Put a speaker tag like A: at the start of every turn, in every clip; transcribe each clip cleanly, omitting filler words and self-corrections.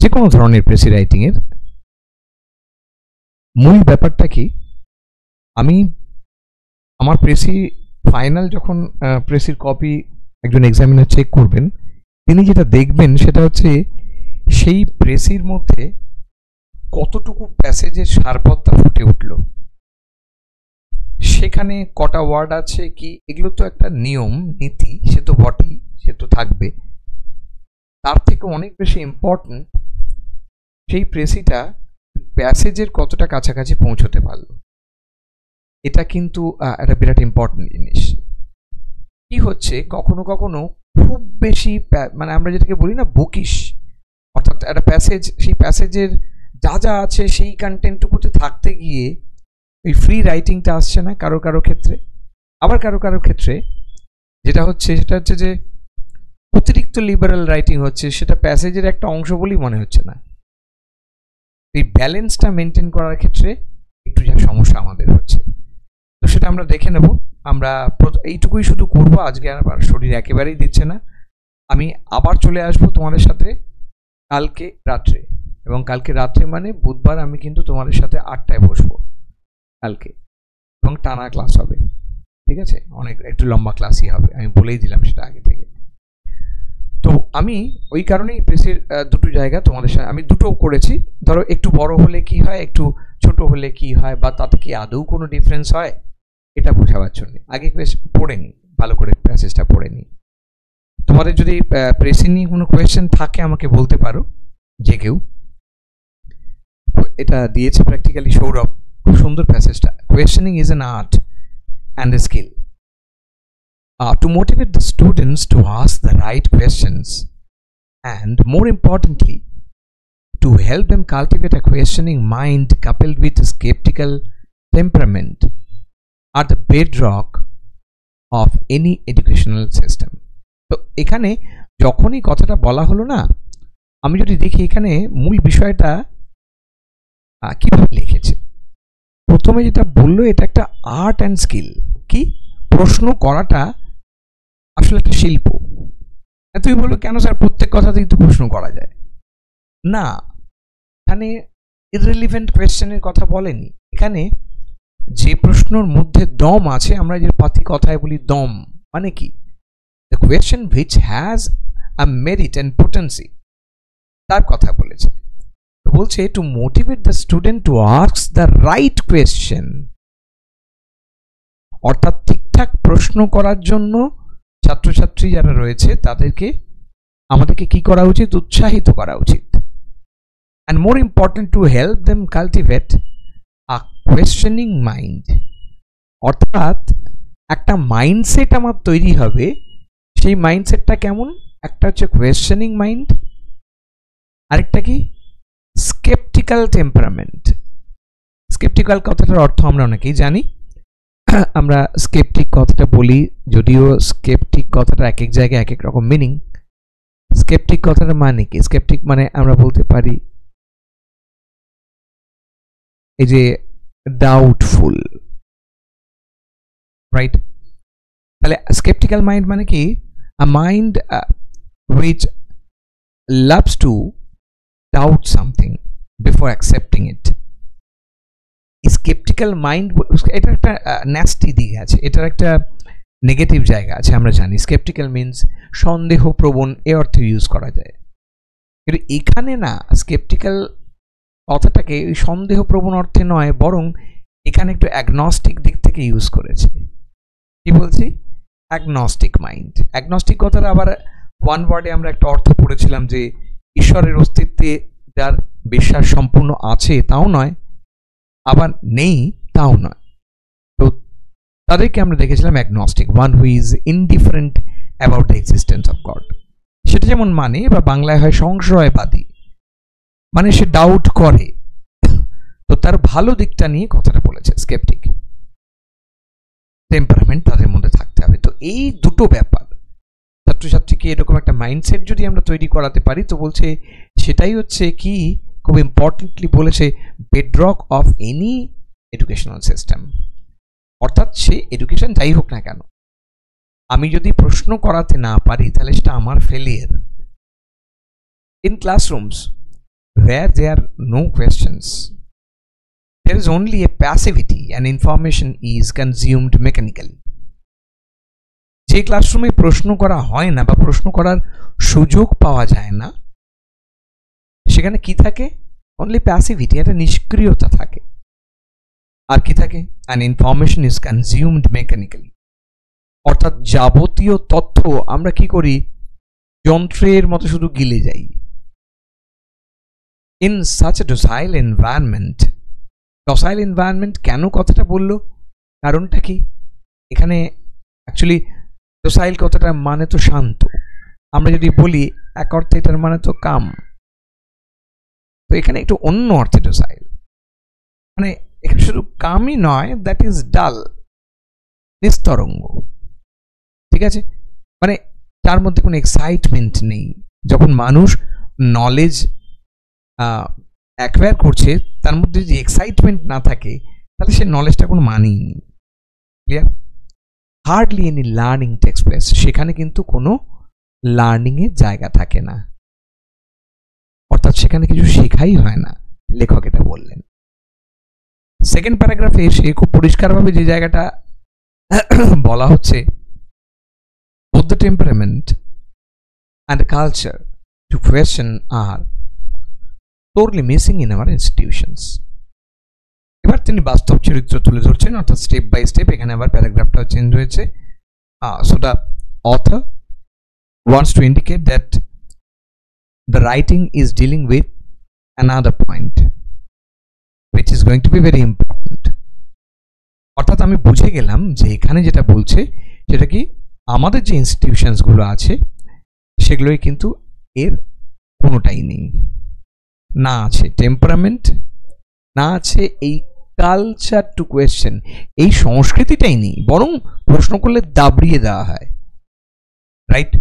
A: যে কোনো ধরনের প্রেসি রাইটিংয়ের মূল ব্যাপারটা কি, আমি আমার প্রেসি ফাইনাল যখন প্রেসির কপি একজন এক্সামিনার চেক করবেন, তিনি যেটা দেখবেন সেটা হচ্ছে সেই প্রেসির মধ্যে কতটুকু প্যাসেজের সারবত্তা ফুটে উঠল, সেখানে কটা ওয়ার্ড আছে কি, এগুলো তো একটা নিয়ম নীতি, সে তো বটেই, সে তো থাকবে। তার থেকে অনেক বেশি ইম্পর্টেন্ট সেই প্রেসিটা প্যাসেজের কতটা কাছাকাছি পৌঁছতে পারলো। এটা কিন্তু একটা বিরাট ইম্পর্টেন্ট জিনিস। কি হচ্ছে, কখনো কখনো খুব বেশি মানে আমরা যেটাকে বলি না বুকিশ, অর্থাৎ একটা প্যাসেজ, সেই প্যাসেজের যা যা আছে সেই কন্টেন্টটুকুতে থাকতে গিয়ে ওই ফ্রি রাইটিংটা আসছে না কারো কারো ক্ষেত্রে। আবার কারো কারো ক্ষেত্রে যেটা হচ্ছে সেটা হচ্ছে যে অতিরিক্ত লিবারাল রাইটিং হচ্ছে, সেটা প্যাসেজের একটা অংশ বলেই মনে হচ্ছে না। এই ব্যালেন্সটা মেনটেন করার ক্ষেত্রে একটু যা সমস্যা আমাদের হচ্ছে, তো সেটা আমরা দেখে নেব। আমরা এইটুকুই শুধু করবো আজকে, আবার শরীর একেবারেই দিচ্ছে না। আমি আবার চলে আসবো তোমাদের সাথে কালকে রাত্রে, এবং কালকে রাত্রে মানে বুধবার আমি কিন্তু তোমাদের সাথে 8টায় বসবো কালকে, এবং টানা ক্লাস হবে, ঠিক আছে? অনেক একটু লম্বা ক্লাসই হবে, আমি বলেই দিলাম সেটা আগে থেকে। তো আমি ওই কারণেই প্রেসের দুটো জায়গা তোমাদের সাথে আমি দুটো করেছি। ধরো একটু বড় হলে কি হয়, একটু ছোট হলে কি হয়, বা তাতে কি আদৌ কোনো ডিফারেন্স হয়, এটা বোঝাবার জন্য আগে পড়ে নিই, ভালো করে প্যাসেজটা পড়ে নিই। তোমাদের যদি প্রেসে নিয়ে কোনো কোয়েশ্চেন থাকে আমাকে বলতে পারো যে কেউ। এটা দিয়েছে প্র্যাকটিক্যালি সৌরভ, খুব সুন্দর প্যাসেজটা। Questioning is an art and a skill to motivate the students to ask the right questions, and more importantly to help them cultivate a questioning mind coupled with a skeptical temperament are the bedrock of any educational system. তো এখানে যখনই কথাটা বলা হলো না, আমি যদি দেখি এখানে মূল বিষয়টা কিভাবে লিখেছে। প্রথমে যেটা বললো, এটা একটা আর্ট অ্যান্ড স্কিল। কি প্রশ্ন করাটা আসলে একটা শিল্প। তুমি বলো কেন স্যার প্রত্যেক কথাতেই তো প্রশ্ন করা যায় না? এখানে ইররিলেভেন্ট কোয়েশ্চেনের কথা বলেনি। এখানে যে প্রশ্নের মধ্যে দম আছে, আমরা যে পাতি কথায় বলি দম, মানে কি, the question which has a merit and potency, তার কথা বলেছে। তো বলছে two motivate the student to ask the right question, অর্থাৎ ঠিকঠাক প্রশ্ন করার জন্য ছাত্রছাত্রী যারা রয়েছে তাদেরকে আমাদেরকে কি করা উচিত, উৎসাহিত করা উচিত। and more important to help them cultivate a questioning mind, অর্থাৎ একটা মাইন্ডসেট আমার তৈরি হবে। সেই মাইন্ডসেটটা কেমন, একটা হচ্ছে কোয়েশ্চেনিং মাইন্ড, আরেকটা কি স্কেপটিক্যাল টেম্পারামেন্ট। স্কেপটিক্যাল কথাটার অর্থ আমরা অনেকেই জানি, আমরা স্কেপটিক কথাটা বলি, যদিও স্কেপটিক কথাটা এক এক জায়গায় এক এক রকম মিনিং। স্কেপটিক কথাটা মানে কি, স্কেপটিক মানে আমরা বলতে পারি এই যে ডাউটফুল, রাইট? তাহলে স্কেপটিক্যাল মাইন্ড মানে কি, a mind which loves to doubt something before accepting it. Sceptical mind, এটার একটা ন্যাস্টি দিক আছে, এটার একটা নেগেটিভ জায়গা আছে, আমরা জানি। স্কেপটিক্যাল মিনস সন্দেহ প্রবণ, এ অর্থে ইউজ করা যায়। কিন্তু এখানে না, স্কেপটিক্যাল কথাটাকে ওই সন্দেহ প্রবণ অর্থে নয়, বরং এখানে একটু অ্যাগনস্টিক দিক থেকে ইউজ করেছে। কি বলছি, অ্যাগনস্টিক মাইন্ড। অ্যাগনস্টিক কথাটা আবার ওয়ান ওয়ার্ডে আমরা একটা অর্থ পড়েছিলাম যে ঈশ্বরের অস্তিত্বে যার বিশ্বাস সম্পূর্ণ আছে তাও নয়, আবার নেই তাও নয়। তো তাদেরকে আমরা দেখেছিলাম Agnostic, one who is indifferent about the existence of god. সেটা যেমন মানে, বা বাংলায় হয় সংশয়বাদী, মানে সে ডাউট করে। তো তার ভালো দিকটা নিয়ে কথাটা বলেছে। স্কেপটিক টেম্পারামেন্ট তাদের মধ্যে থাকতে হবে। তো এই দুটো ব্যাপার ছাত্রছাত্রীকে এরকম একটা মাইন্ডসেট যদি আমরা তৈরি করাতে পারি, তো বলছে সেটাই হচ্ছে কি খুব ইম্পর্টেন্টলি বলেছে bedrock of any educational system. অর্থাৎ সে এডুকেশন যাই হোক না কেন, আমি যদি প্রশ্ন করাতে না পারি তাহলে সেটা আমার failure. In classrooms where there are no questions. There is only a passivity and information is consumed mechanically. যে ক্লাসরুমে প্রশ্ন করা হয় না বা প্রশ্ন করার সুযোগ পাওয়া যায় না, সেখানে কি থাকে? অনলি প্যাসিভিটি, একটা নিষ্ক্রিয়তা থাকে। আর কি থাকে? An information is consumed mechanically, অর্থাৎ যাবতীয় তথ্য আমরা কি করি? যন্ত্রের মতো শুধু গিলে যাই। In such a docile environment, docile environment কেন কথাটা বললো? কারণটা কি? এখানে অ্যাকচুয়ালি ডোসাইল কথাটার মানে তো শান্ত। আমরা যদি বলি এক অর্থে এটার মানে তো কাম, তো এখানে একটু অন্য অর্থে ডোসাইল, মানে এখানে শুধু কামই নয়, দ্যাট ইজ ডাল, নিস্তরঙ্গ। ঠিক আছে, মানে তার মধ্যে কোনো এক্সাইটমেন্ট নেই। যখন মানুষ নলেজ অ্যাকোয়ার করছে, তার মধ্যে যদি এক্সাইটমেন্ট না থাকে, তাহলে সে নলেজটা কোনো মানেই নেই। Clear? Hardly any learning takes place, সেখানে কিন্তু কোনো লার্নিংয়ের জায়গা থাকে না, অর্থাৎ সেখানে কিছু শেখাই হয় না, লেখক এটা বললেন। সেকেন্ড প্যারাগ্রাফে এসে খুব পরিষ্কারভাবে যে জায়গাটা বলা হচ্ছে, both the temperament and the culture to question are totally missing in our institutions. এবার তিনি বাস্তব চরিত্র তুলে ধরছেন, অর্থাৎ স্টেপ বাই স্টেপ। এখানে আবার প্যারাগ্রাফটাও চেঞ্জ হয়েছে। So the author wants to indicate that the writing is dealing with another point which is going to be very important. অর্থাৎ আমি বুঝে গেলাম যে এখানে যেটা বলছে সেটা কি, আমাদের যে ইনস্টিটিউশনসগুলো আছে সেগুলোই কিন্তু এর কোনোটাই নেই। না আছে টেম্পারামেন্ট, না আছে এই কালচার টু কোয়েশ্চেন, এই সংস্কৃতিটাই নেই, বরং প্রশ্ন করলে দাবড়িয়ে দেওয়া হয়। রাইট?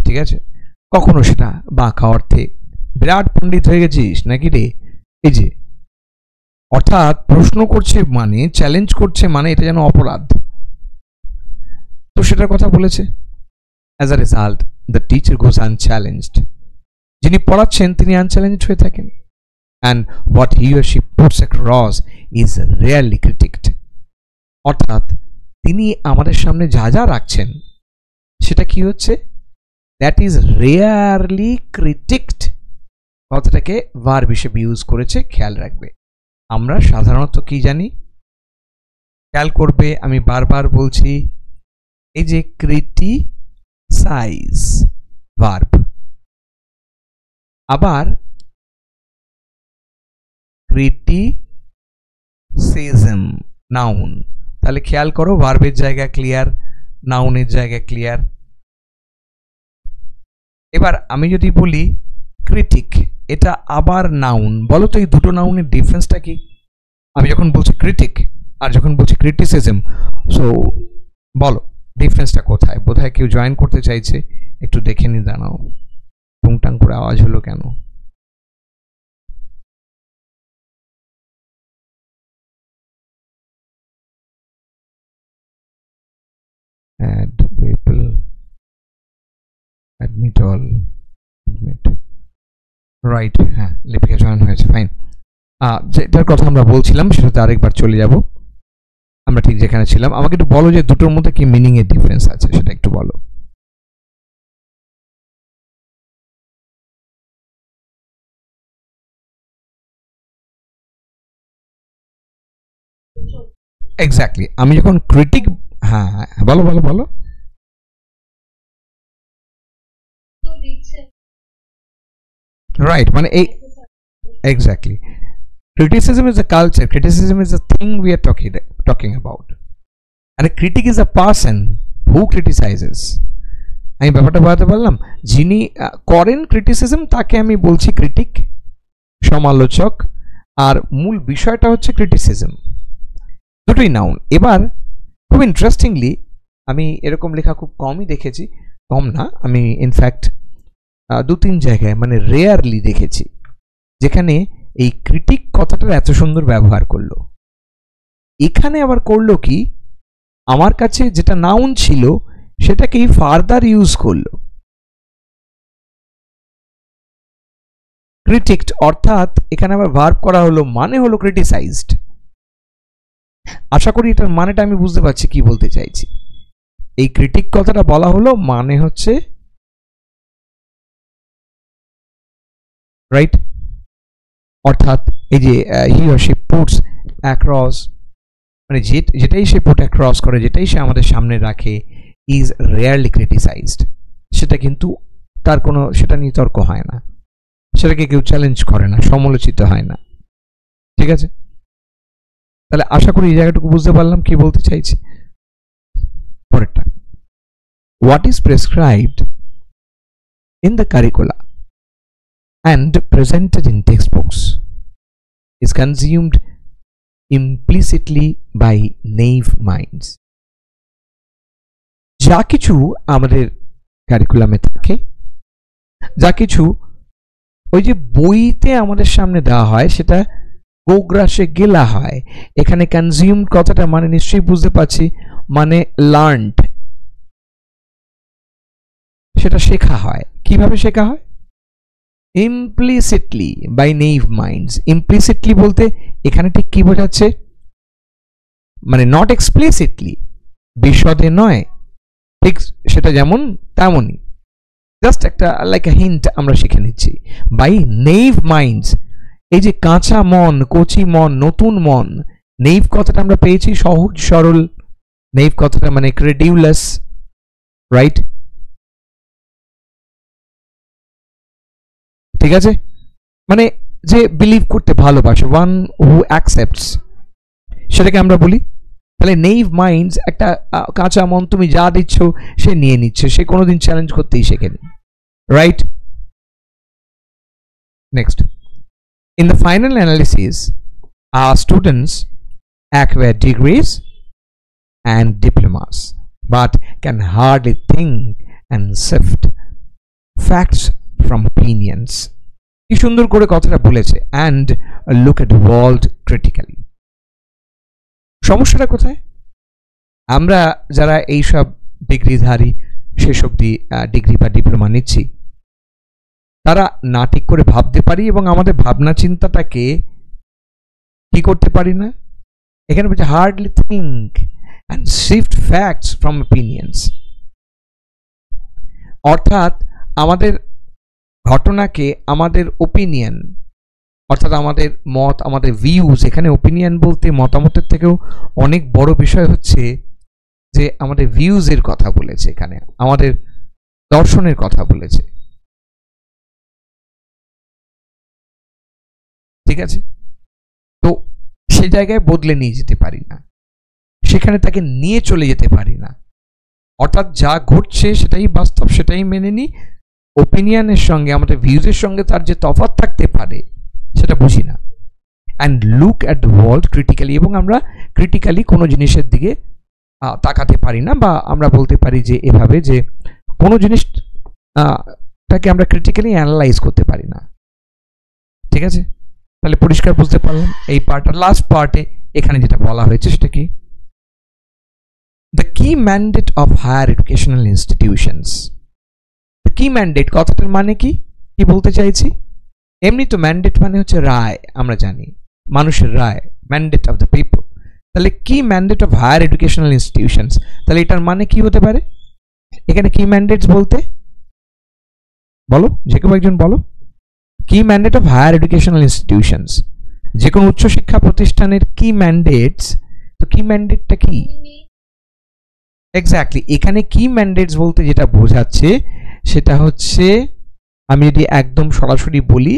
A: ঠিক আছে, কখনো সেটা বাঁকা অর্থে বিরাট পণ্ডিত হয়ে গেছিস নাকি রে, এই যে, অর্থাৎ প্রশ্ন করছে মানে, চ্যালেঞ্জ করছে মানে এটা যেন অপরাধ। তো সেটার কথা বলেছে। As a result the teacher goes unchallenged, যিনি পড়াচ্ছেন তিনি আনচ্যালেঞ্জড হয়ে থাকেন। And what he or she puts across is rarely criticised, অর্থাৎ তিনি আমাদের সামনে যা যা রাখছেন সেটা কি হচ্ছে? That is rarely criticised. কথাটাকে ভার্ব হিসেবে ইউজ করেছে, খেয়াল রাখবে। আমরা সাধারণত কি জানি? খেয়াল করবে, আমি বারবার বলছি, এই যে ক্রিটিসাইজ ভার্ব, আবার ক্রিটিসিজম নাউন। তাহলে খেয়াল করো, ভার্বের জায়গা ক্লিয়ার, নাউনের জায়গা ক্লিয়ার। এবার আমি যদি বলি ক্রিটিক, এটা আবার নাউন, বলো তো এই দুটো নাউনের ডিফারেন্সটা কি? আমি যখন বলছি ক্রিটিক আর যখন বলছি ক্রিটিসিজম, সো বলো ডিফারেন্সটা কোথায়? বোধহয় কেউ জয়েন করতে চাইছে, একটু দেখে নি, দাঁড়াও। টুংটাং করে আওয়াজ হলো কেন? add people, admit all, admit, right, হ্যাঁ লিপিকা জয়েন হয়েছে, ফাইন। যেটার কথা আমরা বলছিলাম সেটাতে আরেকবার চলে যাব, আমরা ঠিক যেখানে ছিলাম। আমাকে একটু বলো যে দুটোর মধ্যে কি মিনিং এর ডিফারেন্স আছে, সেটা একটু বলো। এক্স্যাক্টলি, আমি যখন ক্রিটিক, হ্যাঁ হ্যাঁ বলো বলো বলো। রাইট, মানে এই exactly, criticism is a culture, criticism is a thing we are talking about, and a critic is a person who criticizes. আমি ব্যাপারটা বলতে পারলাম, যিনি করেন ক্রিটিসিজম তাকে আমি বলছি ক্রিটিক, সমালোচক, আর মূল বিষয়টা হচ্ছে ক্রিটিসিজম, দুটোই নাউন। এবার খুব ইন্টারেস্টিংলি আমি এরকম লেখা খুব কমই দেখেছি, কম না, আমি ইনফ্যাক্ট 2-3 জায়গায় মানে রেয়ারলি দেখেছি যেখানে এই ক্রিটিক কথাটার এত সুন্দর ব্যবহার করলো। এখানে আবার করলো কি, আমার কাছে যেটা নাউন ছিল সেটাকেই ফার্দার ইউজ করলো। ক্রিটিকড অর্থাৎ এখানে আবার ভার্ব করা হলো, মানে হলো ক্রিটিসাইজড। আশা করি এটার মানেটা আমি বুঝতে পারছি কি বলতে চাইছি। এই ক্রিটিক কথাটা বলা হলো, মানে হচ্ছে রাইট, অর্থাৎ এই যে হি অর শি পুটস অ্যাক্রস, মানে যেটাই সে পুট অ্যাক্রস করে, যেটাই সে আমাদের সামনে রাখে, ইজ রেয়ারলি ক্রিটিসাইজড। সেটা কিন্তু তার কোনো, সেটা নিয়ে তর্ক হয় না, সেটাকে কেউ চ্যালেঞ্জ করে না, সমালোচিত হয় না। ঠিক আছে, তাহলে আশা করি এই জায়গাটুকু বুঝতে পারলাম কি বলতে চাইছি। পরেরটা, what is prescribed in the curricula and presented in textbooks is consumed implicitly by naive minds. যা কিছু আমাদের কারিকুলামে থাকে, যা কিছু ওই যে বইতে আমাদের সামনে দেওয়া হয়, সেটা গোগ্রাসে গেলা হয়। এখানে কনজিউমড কথাটা মানে নিশ্চয়ই বুঝতে পারছি, মানে লার্নড, সেটা শেখা হয়। কিভাবে শেখা হয়? implicitly by naive minds. implicitly বলতে এখানে ঠিক কি বোঝাচ্ছে? মানে not explicitly, বিশদে নয়, ঠিক সেটা যেমন তেমনই, জাস্ট একটা লাইক আ হিন্ট আমরা শিখে নিচ্ছি। by naive minds, এই যে কাঁচা মন, কচি মন, নতুন মন, naive কথাটা আমরা পেয়েছি সহজ সরল, naive কথাটা মানে credulous, রাইট? ঠিক আছে, মানে যে বিলিভ করতে ভালোবাসে, ওয়ান হু অ্যাকসেপ্টস, সেটাকে আমরা বলি। তাহলে নেইভ মাইন্ডস, একটা কাঁচা মন, তুমি যা দিচ্ছ সে নিয়ে নিচ্ছে, সে কোনোদিন চ্যালেঞ্জ করতেই শেখেনি, right? Next, in the final analysis our students acquire degrees and diplomas but can hardly think and sift facts from opinions. কি সুন্দর করে কথাটা বলেছে, and look at the world critically. সমস্যাটা কোথায়? আমরা যারা এইসব ডিগ্রিধারী, শেষ অবধি ডিগ্রি বা ডিপ্লোমা নিচ্ছি, তারা না ঠিক করে ভাবতে পারি এবং আমাদের ভাবনা চিন্তাটাকে কি করতে পারি না। এখানে বলছে hardly think and shift facts from opinions, অর্থাৎ আমাদের ঘটনাকে আমাদের ওপিনিয়ন, অর্থাৎ আমাদের মত, আমাদের ভিউজ, এখানে ওপিনিয়ন বলতে মতামতের থেকেও অনেক বড় বিষয় হচ্ছে যে আমাদের ভিউজের কথা বলেছে, এখানে আমাদের দর্শনের কথা বলেছে। ঠিক আছে, তো সে জায়গায় বদলে নিয়ে যেতে পারি না, সেখানে তাকে নিয়ে চলে যেতে পারি না, অর্থাৎ যা ঘটছে সেটাই বাস্তব, সেটাই মেনে নিই। ওপিনিয়নের সঙ্গে, আমাদের ভিউজের সঙ্গে তার যে তফাৎ থাকতে পারে সেটা বুঝি না। And look at the world critically, এবং আমরা ক্রিটিক্যালি কোনো জিনিসের দিকে তাকাতে পারি না, বা আমরা বলতে পারি যে এভাবে যে কোনো জিনিসটাকে আমরা ক্রিটিক্যালি অ্যানালাইজ করতে পারি না। ঠিক আছে, তাহলে পরিষ্কার বুঝতে পারলাম এই পার্টটা। লাস্ট পার্টে এখানে যেটা বলা হয়েছে সেটা কি? The key mandate of higher educational institutions. The key mandate কথাটার মানে কি, কি বলতে চাইছি? এমনি তো ম্যান্ডেট মানে হচ্ছে রায়, আমরা জানি মানুষের রায়, ম্যান্ডেট অফ দ্য পিপল। তাহলে key mandate of higher educational institutions, তাহলে এটার মানে কি হতে পারে? এখানে কি ম্যান্ডেটস বলতে বলো, যে কেউ একজন বলো। Key mandate of higher educational institutions, যে কোনো উচ্চশিক্ষা প্রতিষ্ঠানের কি ম্যান্ডেটস, তো কি ম্যান্ডেটটা কি? এক্স্যাক্টলি, এখানে কি ম্যান্ডেটস বলতে যেটা বোঝাচ্ছে সেটা হচ্ছে, আমি যদি একদম সরাসরি বলি,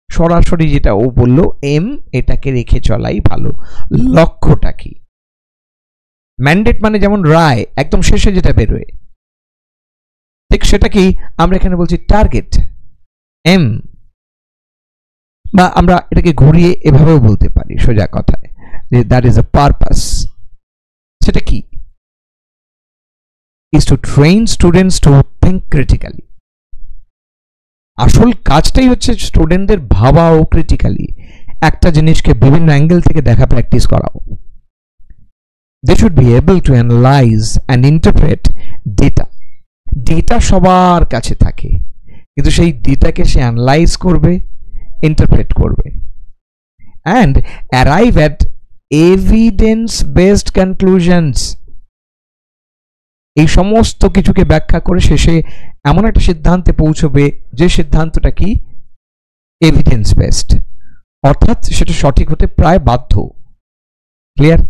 A: সরাসরি যেটা ও বললো, এম, এটাকে রেখে চলাই ভালো। লক্ষ্যটা কি? ম্যান্ডেট মানে যেমন রায়, একদম শেষে যেটা বেরোয়, ঠিক সেটা কি আমরা এখানে বলছি টার্গেট, এম, বা আমরা এটাকে ঘুরিয়ে এভাবেও বলতে পারি সোজা কথায় যে দ্যাট ইজ আ পারপাস। সেটা কি? Is to train students to think critically. আসল কাজটাই হচ্ছে স্টুডেন্টদের ভাবা ও ক্রিটিক্যালি, একটা জিনিসকে বিভিন্ন অ্যাঙ্গেল থেকে দেখা প্র্যাকটিস করাও। They should be able to analyse and interpret data. Data সবার কাছে থাকে, কিন্তু সেই ডেটাকে সে অ্যানালাইজ করবে ইন্টারপ্রেট করবে and arrive at evidence based conclusions. এই সমস্ত কিছুকে ব্যাখ্যা করে শেষে এমন একটা সিদ্ধান্তে পৌঁছবে যে সিদ্ধান্তটা কি এভিডেন্স বেসড, অর্থাৎ সেটা সঠিক হতে প্রায় বাধ্য। ক্লিয়ার?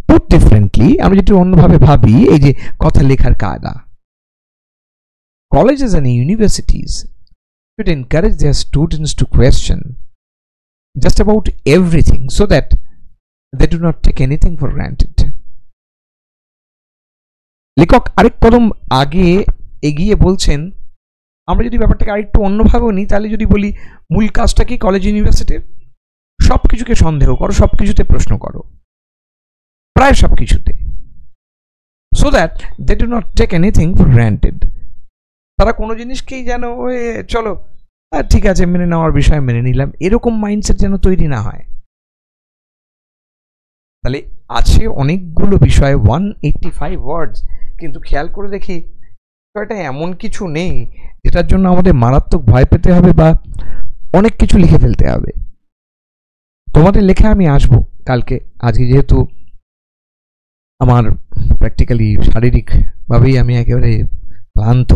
A: পুট ডিফারেন্টলি, আমরা যেটা অন্যভাবে ভাবি, এই যে কথা লেখার কায়দা, colleges and universities should encourage their students to question just about everything so that they do not take anything for granted. লেখক আরেক কদম আগে এগিয়ে বলছেন, আমরা যদি ব্যাপারটাকে আরেকটু অন্যভাবেও নিই, তাহলে যদি বলি মূল কাজটা কি কলেজ ইউনিভার্সিটির? সব কিছুকে সন্দেহ করো, সব কিছুতে প্রশ্ন করো, প্রায় সব কিছুতে, so that they do not take anything for granted. তারা কোনো জিনিসকেই যেন চলো ঠিক আছে মেনে নেওয়ার বিষয় মেনে নিলাম, এরকম মাইন্ডসেট যেন তৈরি না হয়। তাহলে আছে অনেকগুলো বিষয়, 185 ওয়ার্ডস, কিন্তু খেয়াল করে দেখি বিষয়টা এমন কিছু নেই যেটার জন্য আমাদের মারাত্মক ভয় পেতে হবে বা অনেক কিছু লিখে ফেলতে হবে। তোমাদের লেখা আমি আসবো কালকে। আজকে যেহেতু আমার প্র্যাকটিক্যালি শারীরিকভাবেই আমি একেবারে ক্লান্ত,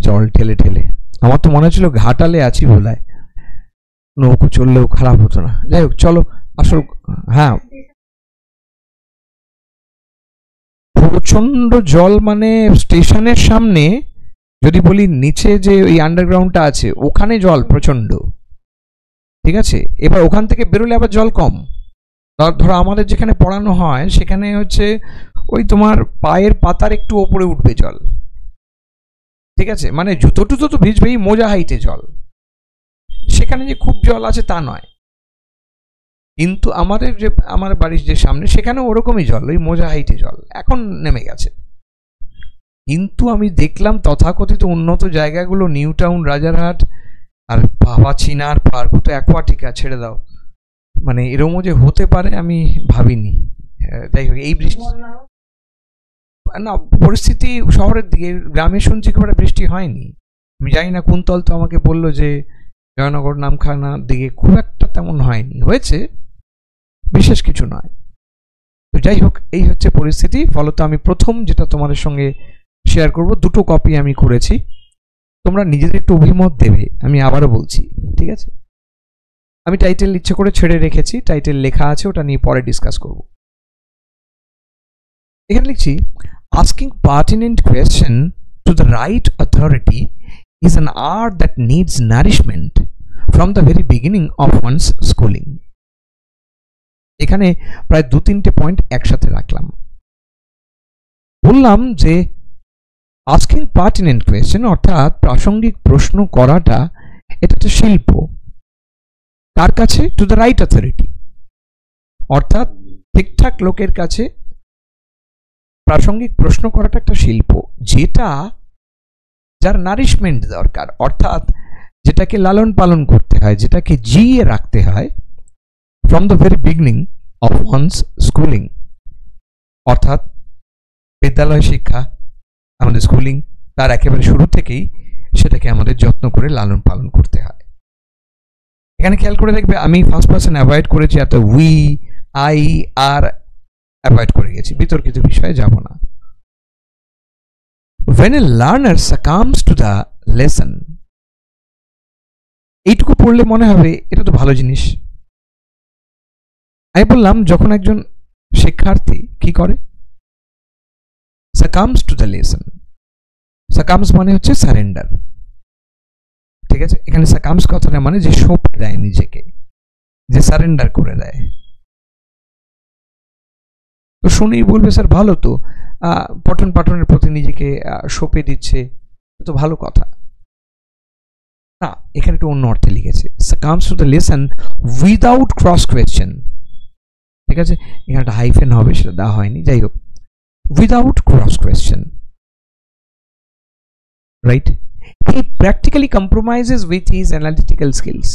A: জল ঠেলে ঠেলে, আমার তো মনে হচ্ছিল ঘাটালে আছি বোধহয়, নৌকো চললেও খারাপ হতো না। যাই হোক, চলো আসল, হ্যাঁ প্রচন্ড জল মানে স্টেশনের সামনে যদি বলি নিচে যে ওই আন্ডারগ্রাউন্ডটা আছে ওখানে জল প্রচন্ড, ঠিক আছে। এবার ওখান থেকে বেরোলে আবার জল কম। ধরো আমাদের যেখানে পড়ানো হয় সেখানে হচ্ছে ওই তোমার পায়ের পাতার একটু ওপরে উঠবে জল, ঠিক আছে, মানে জুতো টুতো তো ভিজবেই, মোজা হাইটে জল। সেখানে যে খুব জল আছে তা নয়, কিন্তু আমার বাড়ির যে সামনে সেখানে ওরকমই জল, ওই মোজা হাইটে জল, এখন নেমে গেছে। কিন্তু আমি দেখলাম তথাকথিত উন্নত জায়গাগুলো, নিউ টাউন, রাজারহাট আর বাবা চিনার পার্ক, তো অ্যাকোয়াটিকা ছেড়ে দাও, মানে এরকমও যে হতে পারে আমি ভাবিনি। যাই হোক, এই বৃষ্টি না, পরিস্থিতি শহরের দিকে, গ্রামে শুনছি খুব একটা বৃষ্টি হয়নি। আমি জানি না, কুন্তল তো আমাকে বললো যে জয়নগর নামখানার দিকে খুব একটা তেমন হয়নি, হয়েছে বিশেষ কিছু নয়। তো যাই হোক, এই হচ্ছে পরিস্থিতি। ফলত আমি প্রথম যেটা তোমাদের সঙ্গে শেয়ার করব, দুটো কপি আমি করেছি, তোমরা নিজেদের একটু অভিমত দেবে, আমি আবারও বলছি, ঠিক আছে। আমি টাইটেল ইচ্ছে করে ছেড়ে রেখেছি, টাইটেল লেখা আছে, ওটা নিয়ে পরে ডিসকাস করব। এখানে লিখছি, asking pertinent question to the right authority is an art that needs nourishment from the very beginning of one's schooling. এখানে প্রায় 2-3টে পয়েন্ট একসাথে রাখলাম। বললাম যে asking pertinent question অর্থাৎ প্রাসঙ্গিক প্রশ্ন করাটা এটা একটা শিল্প। কার কাছে? টু দ্য রাইট অথরিটি, অর্থাৎ ঠিকঠাক লোকের কাছে প্রাসঙ্গিক প্রশ্ন করাটা একটা শিল্প, যেটা যার নারিশমেন্ট দরকার, অর্থাৎ যেটাকে লালন পালন করতে হয়, যেটাকে জিয়ে রাখতে হয় from the very beginning of wands schooling, অর্থাৎ বিদ্যালয় শিক্ষা, আমাদের স্কুলিং, তার একেবারে শুরু থেকেই সেটাকে আমাদের যত্ন করে লালন পালন করতে হয়। এখানে খেয়াল করে দেখবে আমি ফার্স্ট পারসন অ্যাভয়েড করেছি, এত উই, আই, আর অ্যাভয়েড করে গেছি, বিতর্কিত বিষয়ে যাব না। When a learner succumbs to the lesson, এইটুকু পড়লে মনে হবে এটা তো ভালো জিনিস। আমি বললাম যখন একজন শিক্ষার্থী কি করে, succumbs to the lesson, succumbs মানে হচ্ছে সারেন্ডার, ঠিক আছে। এখানে succumbs কথাটা মানে যে সঁপে দেয় নিজেকে, যে সারেন্ডার করে দেয়। তো শুনেই বলবে স্যার ভালো তো, পঠন পাঠনের প্রতি নিজেকে সঁপে দিচ্ছে, তো ভালো কথা না। এখানে একটু অন্য অর্থে লিখেছে, succumbs to the lesson without cross question, ঠিক আছে। এখানে একটা হাইফেন হবে, সেটা দেওয়া হয়নি, যাই হোক, without cross question, right? He practically compromises with his analytical skills.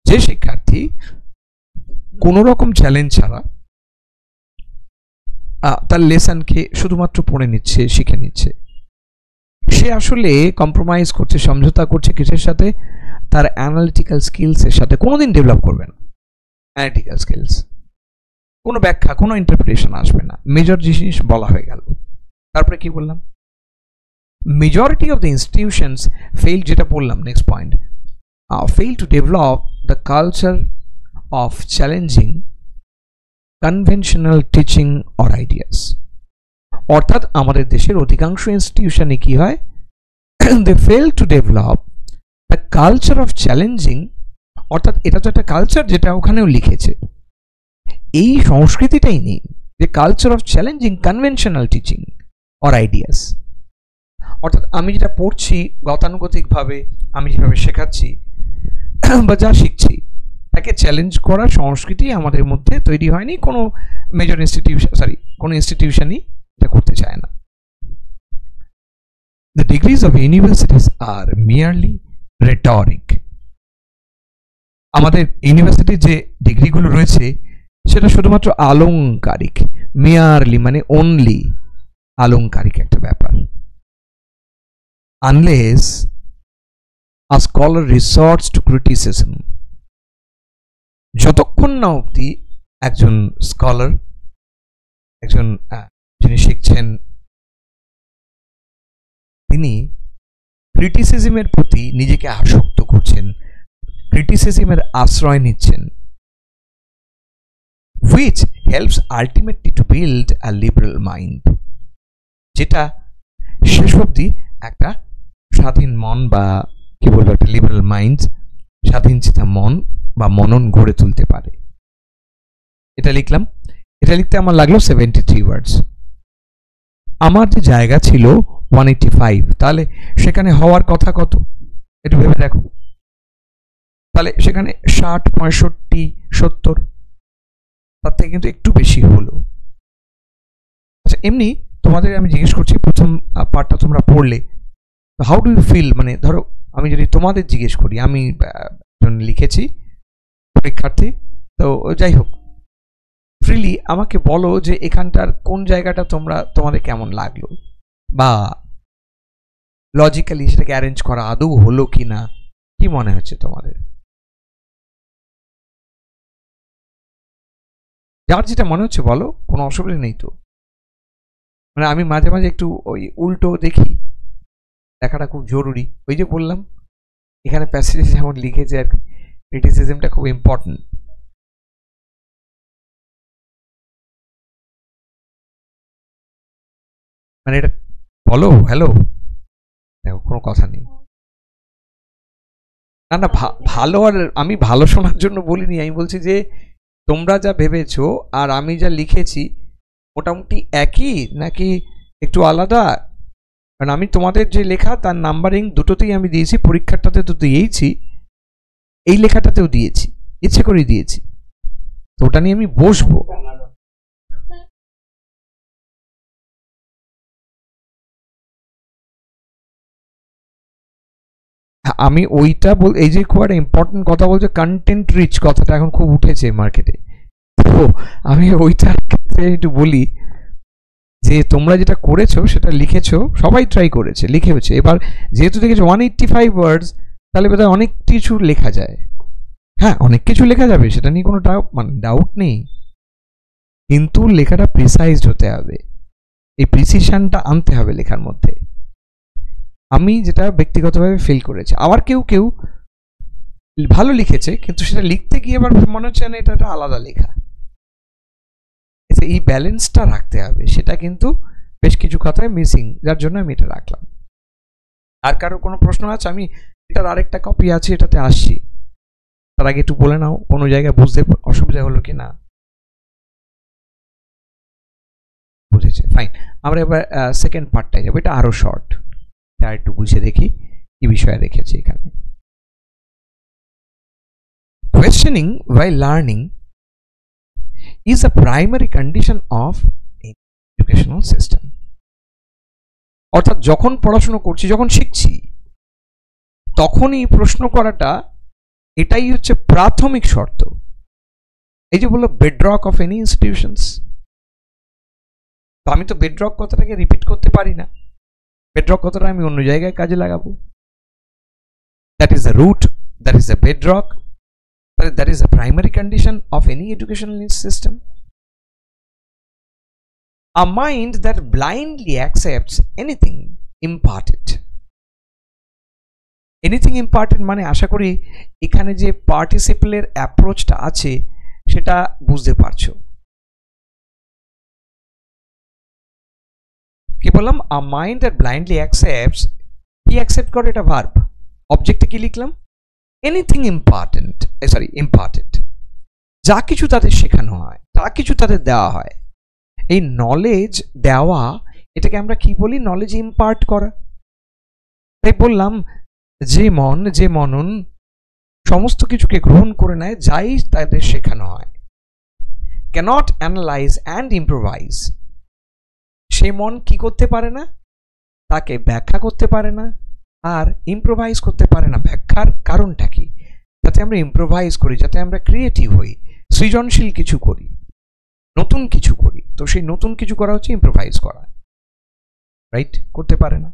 A: যে শিক্ষার্থী কোনো রকম চ্যালেঞ্জ ছাড়া তার লেসনকে শুধুমাত্র পড়ে নিচ্ছে, শিখে নিচ্ছে, সে আসলে কম্প্রোমাইজ করছে, সমঝোতা করছে কিসের সাথে? তার অ্যানালিটিক্যাল স্কিলসের সাথে। কোনোদিন ডেভেলপ করবে না অ্যানালিটিক্যাল স্কিলস, কোনো ব্যাখ্যা, কোনো ইন্টারপ্রিটেশন আসবে না। মেজর জিনিস বলা হয়ে গেল। তারপরে কি বললাম? Majority of the institutions fail, যেটা বললাম next point, fail to develop the culture of challenging conventional teaching or ideas. অর্থাৎ আমাদের দেশের অধিকাংশ ইনস্টিটিউশনে কি হয়? They fail to develop the culture of challenging, অর্থাৎ এটা তো একটা কালচার যেটা ওখানেও লিখেছে, এই সংস্কৃতিটাই নেই যে culture of challenging conventional teaching or ideas. অর্থাৎ আমি যেটা পড়ছি গতানুগতিকভাবে, আমি যেভাবে শেখাচ্ছি বা যা শিখছি তাকে চ্যালেঞ্জ করার সংস্কৃতি আমাদের মধ্যে তৈরি হয়নি। কোনো মেজর ইনস্টিটিউশন, কোনো ইনস্টিটিউশনই এটা করতে চায় না। The degrees of universities are merely rhetoric. আমাদের ইউনিভার্সিটির যে ডিগ্রিগুলো রয়েছে সেটা শুধুমাত্র আলংকারিক, মেয়ারলি মানে অনলি আলংকারিক একটা ব্যাপার। Unless a scholar resorts to criticism, যতক্ষণ না অবধি একজন স্কলার, একজন যিনি শিখছেন, তিনি ক্রিটিসিজমের প্রতি নিজেকে আসক্ত করছেন, ক্রিটিসিজমের আশ্রয় নিচ্ছেন, which helps ultimately to build a liberal mind, যেটা শেষ অবধি একটা স্বাধীন মন বা কি বলবো একটা লিবারাল মাইন্ড, স্বাধীন চিন্তা মন বা মনন গড়ে তুলতে পারে। এটা লিখলাম। এটা লিখতে আমার লাগলো 73 ওয়ার্ডস। আমার যে জায়গা ছিল 185, তাহলে সেখানে হওয়ার কথা কত একটু ভেবে দেখো। তাহলে সেখানে 60, 65, 70, তার থেকে কিন্তু একটু বেশি হলো। আচ্ছা, এমনি তোমাদের আমি জিজ্ঞেস করছি, প্রথম পার্টটা তোমরা পড়লে হাউ ডু ইউ ফিল, মানে ধরো আমি যদি তোমাদের জিজ্ঞেস করি, আমি লিখেছি পরীক্ষার্থী, তো যাই হোক, ফ্রিলি আমাকে বলো যে এখানটার কোন জায়গাটা তোমাদের কেমন লাগলো, বা লজিক্যালি সেটাকে অ্যারেঞ্জ করা আদৌ হলো কি না, কি মনে হচ্ছে তোমাদের? যার যেটা মনে হচ্ছে বলো, কোনো অসুবিধা নেই তো। মানে আমি মাঝে মাঝে একটু ওই উল্টো দেখি, দেখাটা খুব জরুরি। ওই যে বললাম এখানে প্যাসেজে যেমন লিখেছে আর কি, ক্রিটিসিজমটা খুব ইম্পর্টেন্ট। মানে এটা বলো, হ্যালো, দেখো কোনো কথা নেই। না না, ভালো, আর আমি ভালো শোনার জন্য বলিনি, আমি বলছি যে তোমরা যা ভেবেছো আর আমি যা লিখেছি মোটামুটি একই নাকি একটু আলাদা? কারণ আমি তোমাদের যে লেখা তার নাম্বারিং দুটোতেই আমি দিয়েছি, পরীক্ষাটাতে তো দিয়েইছি, এই লেখাটাতেও দিয়েছি, ইচ্ছে করেই দিয়েছি, তো ওটা নিয়ে আমি বসবো। আমি ওইটা এই যে খুব একটা ইম্পর্টেন্ট কথা বলছে, কন্টেন্ট রিচ কথাটা এখন খুব উঠেছে মার্কেটে, তো আমি ওইটা একটু বলি যে তোমরা যেটা করেছো সেটা লিখেছো, সবাই ট্রাই করেছে, লিখেছে। এবার যেহেতু দেখেছো 185 ওয়ার্ডস, তাহলে বোধহয় অনেক কিছু লেখা যায়। হ্যাঁ, অনেক কিছু লেখা যাবে, সেটা নিয়ে কোনো ডাউট নেই, কিন্তু লেখাটা প্রিসাইজড হতে হবে, এই প্রিসিশনটা আনতে হবে লেখার মধ্যে। আমি যেটা ব্যক্তিগতভাবে ফিল করেছি, আবার কেউ কেউ ভালো লিখেছে কিন্তু সেটা লিখতে গিয়ে আবার মনে হচ্ছে না এটা একটা আলাদা লেখা। এই ব্যালেন্সটা রাখতে হবে, সেটা কিন্তু বেশ কিছু কথায় মিসিং, যার জন্য আমি এটা রাখলাম। আর কারো কোনো প্রশ্ন আছে? আমি এটার আরেকটা কপি আছে, এটাতে আসছি, তার আগে একটু বলে নাও কোনো জায়গায় বুঝতে অসুবিধা হলো কি না। বুঝেছে, ফাইন। আমরা এবার সেকেন্ড পার্টটায় যাবো, এটা আরো শর্ট, আর একটু বুঝে দেখি কি বিষয়ে রেখেছি এখানে। Questioning while learning is a primary condition of educational system. অর্থাৎ যখন পড়াশোনা করছি, যখন শিখছি, তখনই প্রশ্ন করাটা, এটাই হচ্ছে প্রাথমিক শর্ত। এই যে বললো বেডরক অফ এনি ইনস্টিটিউশনস, তো আমি তো বেডরক কথাটাকে রিপিট করতে পারি না, বেডরক কথাটা আমি অন্য জায়গায় কাজে লাগাবো। That is the root, that is the bedrock, that is the primary condition of any educational system. A mind that blindly accepts anything imparted. Anything imparted মানে আশা করি এখানে যে পার্টিসিপেলের অ্যাপ্রোচটা আছে সেটা বুঝতে পারছো। কি বললাম? A mind that blindly accepts, কি অ্যাকসেপ্ট করে? এটা ভার্ব। অবজেক্টে কি লিখলাম? এনিথিং imparted, যা কিছু তাদের শেখানো হয়, যা কিছু তাদের দেওয়া হয়, এই নলেজ দেওয়া, এটাকে আমরা কি বলি? নলেজ ইম্পার্ট করা। তাই বললাম যে মনন সমস্ত কিছুকে গ্রহণ করে নেয় যাই তাদের শেখানো হয়। ক্যানট অ্যানালাইজ অ্যান্ড ইম্প্রোভাইজ, সে মন কি করতে পারে না? তাকে ব্যাখ্যা করতে পারে না আর ইম্প্রোভাইজ করতে পারে না। ব্যাখ্যার কারণটা কি? যাতে আমরা ইম্প্রোভাইজ করি, যাতে আমরা ক্রিয়েটিভ হই, সৃজনশীল কিছু করি, নতুন কিছু করি। তো সেই নতুন কিছু করা হচ্ছে ইম্প্রোভাইজ করা, রাইট? করতে পারে না।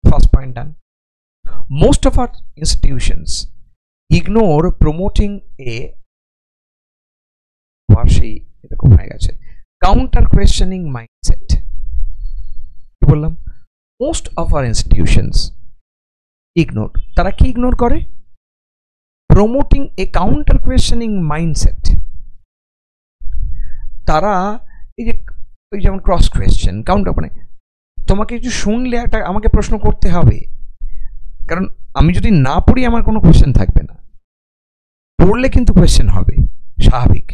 A: First point done. Most of our institutions ignore promoting এরকম হয়ে গেছে কাউন্টার কোয়েশ্চেনিং মাইন্ডসেট। কি বললাম? Most of our institutions ignore, তারা কি ইগনোর করে? প্রমোটিং এ কাউন্টার কোয়েশ্চেনিং মাইন্ডসেট। তারা এই যে যেমন ক্রস কোয়েশ্চেন, কাউন্টার, মানে তোমাকে কিছু শুনলে একটা আমাকে প্রশ্ন করতে হবে, কারণ আমি যদি না পড়ি আমার কোনো কোয়েশ্চেন থাকবে না, পড়লে কিন্তু কোয়েশ্চেন হবে, স্বাভাবিক।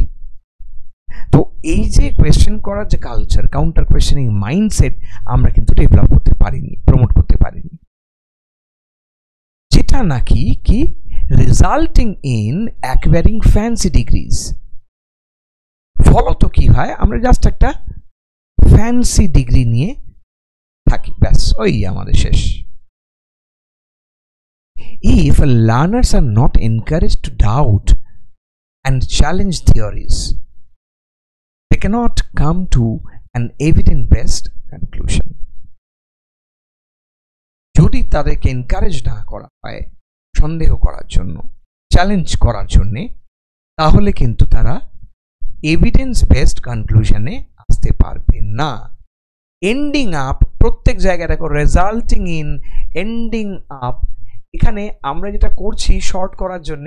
A: তো এই যে কোয়েশ্চেন করার যে কালচার, কাউন্টার কোয়েশ্চেনিং মাইন্ডসেট, আমরা কিন্তু ডেভেলপ করতে পারিনি, প্রমোট করতে পারিনি, যেটা নাকি কি resulting in acquiring fancy degrees. ফলত কি হয়? আমরা জাস্ট একটা ফ্যান্সি ডিগ্রি নিয়ে থাকি, ব্যাস, ওই আমাদের শেষ। If learners are not encouraged to doubt and challenge theories, they cannot come to an evidence-based conclusion. যদি তাদেরকে এনকারেজ না করা হয় সন্দেহ করার জন্য, চ্যালেঞ্জ করার জন্য, তাহলে কিন্তু তারা এভিডেন্স বেসড কনক্লুশনে আসতে পারবে না। এন্ডিং আপ, প্রত্যেক জায়গায় দেখো রেজাল্টিং ইন, এন্ডিং আপ, এখানে আমরা যেটা করছি শর্ট করার জন্য,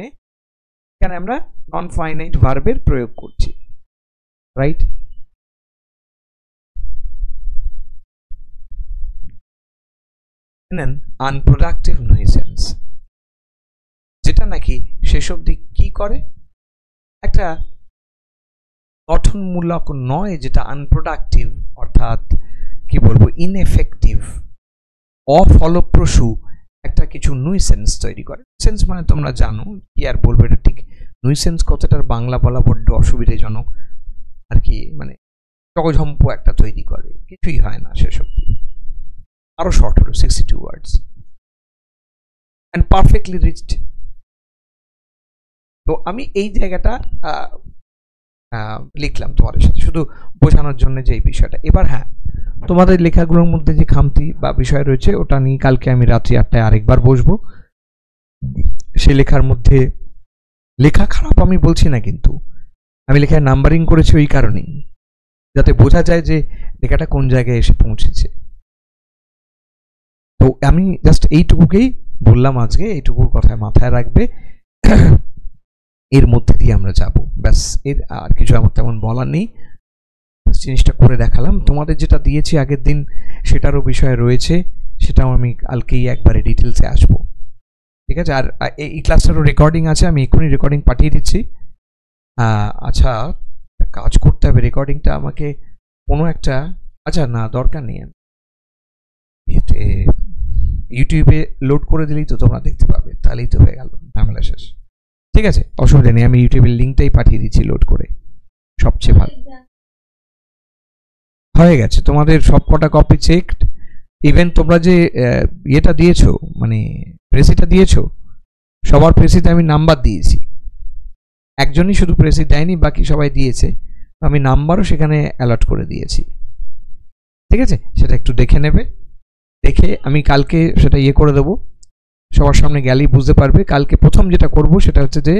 A: এখানে আমরা নন ফাইনাইট ভার্বের প্রয়োগ করছি, রাইট? আনপ্রোডাক্টিভ নুইসেন্স, যেটা নাকি শেষ অবধি কি করে? একটা গঠনমূলক নয়, যেটা আনপ্রোডাক্টিভ, অর্থাৎ কি বলবো, ইনএফেক্টিভ, অফলপ্রসূ একটা কিছু নুইসেন্স তৈরি করে। নুইসেন্স মানে তোমরা জানো, কি আর বলবো, এটা ঠিক নুইসেন্স কথাটার বাংলা বলা বড্ড অসুবিধাজনক আর কি, মানে জগঝম্প একটা তৈরি করে, কিছুই হয় না শেষ অবধি। আরো শর্ট হলো 62 ওয়ার্ডস অ্যান্ড পারফেক্টলি রিচড। তো আমি এই জায়গাটা লিখলাম তোমাদের সাথে শুধু বোঝানোর জন্য যে এই বিষয়টা। এবার হ্যাঁ, তোমাদের লেখাগুলোর মধ্যে যে খামতি বা বিষয় রয়েছে ওটা নিয়ে কালকে আমি রাত্রি 8টায় আরেকবার বসবো। সেই লেখার মধ্যে, লেখা খারাপ আমি বলছি না, কিন্তু আমি লেখায় নাম্বারিং করেছি ওই কারণেই, যাতে বোঝা যায় যে লেখাটা কোন জায়গায় এসে পৌঁছেছে। তো আমি জাস্ট এইটুকুকেই বললাম আজকে, এইটুকুর কথা মাথায় রাখবে, এর মধ্যে দিয়ে আমরা যাব, ব্যাস। এর আর কিছু আমার তেমন বলার নেই, জিনিসটা করে দেখালাম। তোমাদের যেটা দিয়েছি আগের দিন সেটারও বিষয় রয়েছে, সেটাও আমি কালকেই একবারে ডিটেলসে আসবো, ঠিক আছে? আর এই ক্লাসটারও রেকর্ডিং আছে, আমি এক্ষুনি রেকর্ডিং পাঠিয়ে দিচ্ছি। আচ্ছা, কাজ করতে হবে, রেকর্ডিংটা আমাকে কোনো একটা, আচ্ছা না দরকার নেই, এতে ইউটিউবে লোড করে দিলেই তো তোমরা দেখতে পাবে, তাহলেই তো হয়ে গেল, ঝামেলা শেষ। ঠিক আছে, অসুবিধা নেই, আমি ইউটিউবের লিঙ্কটাই পাঠিয়ে দিচ্ছি লোড করে, সবচেয়ে ভালো হয়ে গেছে। তোমাদের সব কটা কপি চেকড, ইভেন তোমরা যে ইয়েটা দিয়েছো, মানে প্রেসিটা দিয়েছো, সবার প্রেসিতে আমি নাম্বার দিয়েছি, একজনই শুধু প্রেসি দেয়নি, বাকি সবাই দিয়েছে, আমি নাম্বারও সেখানে অ্যালার্ট করে দিয়েছি, ঠিক আছে? সেটা একটু দেখে নেবে, দেখে আমি কালকে সেটা ইয়ে করে দেবো, সবার সামনে গেলেই বুঝতে পারবে। কালকে প্রথম যেটা করব সেটা হচ্ছে যে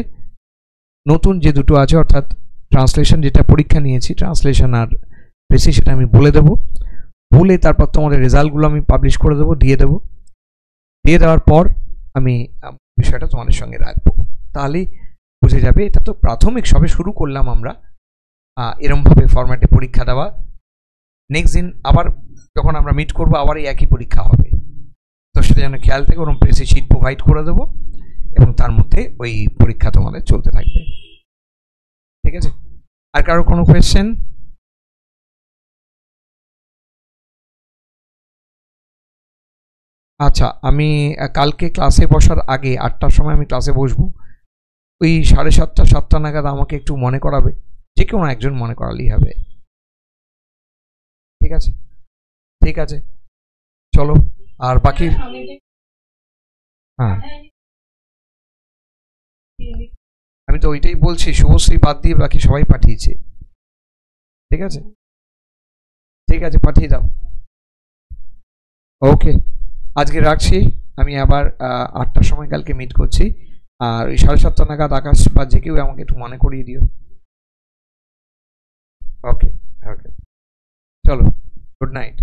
A: নতুন যে দুটো আছে, অর্থাৎ ট্রান্সলেশন যেটা পরীক্ষা নিয়েছি, ট্রান্সলেশন আর প্রেসি, সেটা আমি বলে দেবো। বলে তারপর তোমাদের রেজাল্টগুলো আমি পাবলিশ করে দেবো, দিয়ে দেবো। দিয়ে দেওয়ার পর আমি বিষয়টা তোমাদের সঙ্গে রাখবো, তাহলেই বুঝে যাবে। এটা তো প্রাথমিক, সবে শুরু করলাম আমরা এরমভাবে ফরম্যাটে পরীক্ষা দেওয়া। নেক্সট দিন আবার যখন আমরা মিট করবো আবার এই একই পরীক্ষা হবে, তো সেটা যেন খেয়াল থাকে। ওরকম প্রেসি শিট প্রোভাইড করে দেবো এবং তার মধ্যে ওই পরীক্ষা তোমাদের চলতে থাকবে, ঠিক আছে? আর কারো কোনো কোয়েশ্চেন? আচ্ছা, আমি কালকে ক্লাসে বসার আগে 8টার সময় আমি ক্লাসে বসবো। ওই 7:30 7টা নাগাদ আমাকে একটু মনে করাবে, যে কেউ একজন মনে করালেই হবে, ঠিক আছে? ঠিক আছে, চলো। আর বাকি, হ্যাঁ আমি তো ওইটাই বলছি, শুভশ্রী বাদ দিয়ে বাকি সবাই পাঠিয়েছে, ঠিক আছে? ঠিক আছে, পাঠিয়ে দাও। ওকে, আজকে রাখছি। আমি আবার 8টার সময় কালকে মিট করছি। আর ওই 7:30 নাগাদ আকাশ বা যে কেউ আমাকে একটু মনে করিয়ে দিও। ওকে, ওকে, চলো, গুড নাইট।